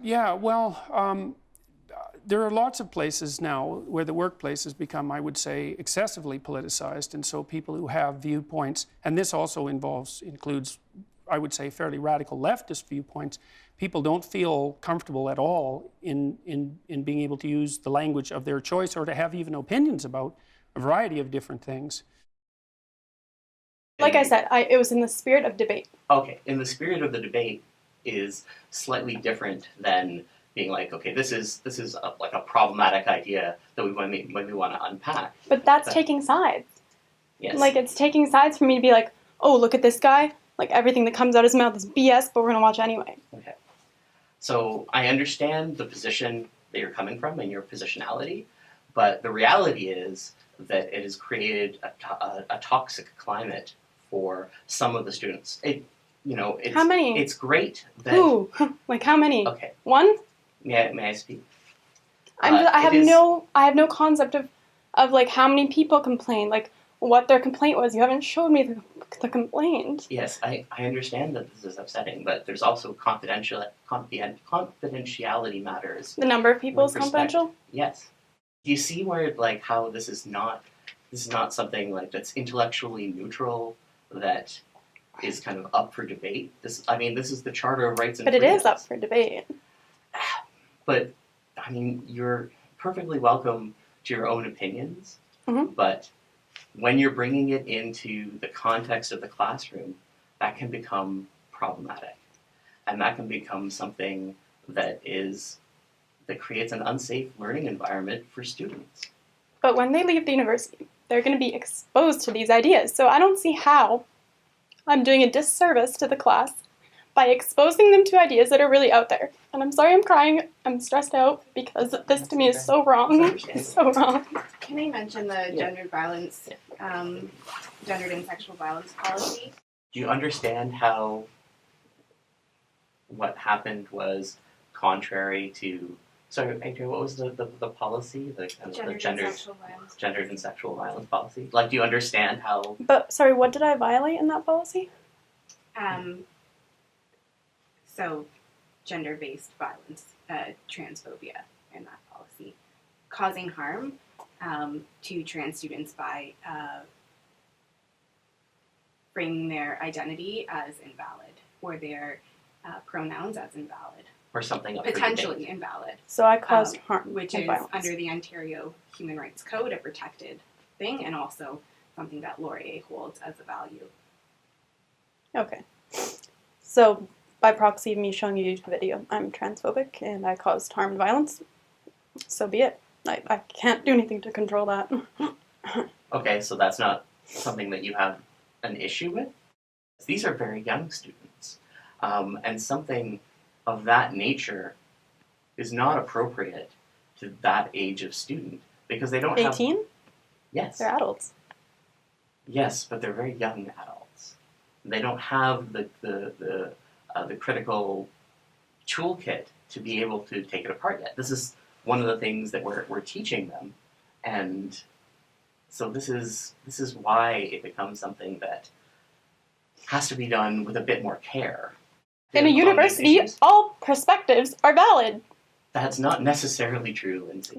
Yeah, well, there are lots of places now where the workplace has become, I would say, excessively politicized, and so people who have viewpoints, and this also includes, I would say, fairly radical leftist viewpoints, people don't feel comfortable at all in being able to use the language of their choice or to have even opinions about a variety of different things. Like I said, it was in the spirit of debate. Okay, in the spirit of the debate is slightly different than being like, okay, this is like a problematic idea that we maybe want to unpack. But that's taking sides. Yes. Like, it's taking sides for me to be like, oh, look at this guy. Like, everything that comes out of his mouth is BS, but we're going to watch anyway. Okay. So I understand the position that you're coming from and your positionality, but the reality is that it has created a toxic climate for some of the students. How many? It's great that... Who? Like, how many? Okay. One? May I speak? I have no concept of like how many people complained, like what their complaint was. You haven't showed me the complaint. Yes, I understand that this is upsetting, but there's also confidentiality matters. The number of people is confidential? Yes. Do you see where, like, how this is not something like that's intellectually neutral, that is kind of up for debate? This is the Charter of Rights and Freedoms. But it is up for debate. But, I mean, you're perfectly welcome to your own opinions, but when you're bringing it into the context of the classroom, that can become problematic. And that can become something that creates an unsafe learning environment for students. But when they leave the university, they're going to be exposed to these ideas. So I don't see how I'm doing a disservice to the class by exposing them to ideas that are really out there. And I'm sorry I'm crying. I'm stressed out because this to me is so wrong. It's so wrong. Can I mention the gendered violence, gendered and sexual violence policy? Do you understand how what happened was contrary to... Sorry, Adrian, what was the policy? The gendered and sexual violence policy? Like, do you understand how... But, sorry, what did I violate in that policy? So, gender-based violence, transphobia in that policy. Causing harm to trans students by framing their identity as invalid, or their pronouns as invalid. Or something potentially invalid. So I caused harm, which is violence. Under the Ontario Human Rights Code, a protected thing, and also something that Laurier holds as a value. Okay. So, by proxy of me showing you the video, I'm transphobic and I caused harm and violence. So be it. I can't do anything to control that. Okay, so that's not something that you have an issue with? These are very young students, and something of that nature is not appropriate to that age of student, because they don't 18? Yes. They're adults. Yes, but they're very young adults. They don't have the critical toolkit to be able to take it apart yet. This is one of the things that we're teaching them, and so this is why it becomes something that has to be done with a bit more care. In a university, all perspectives are valid. That's not necessarily true, Lindsay.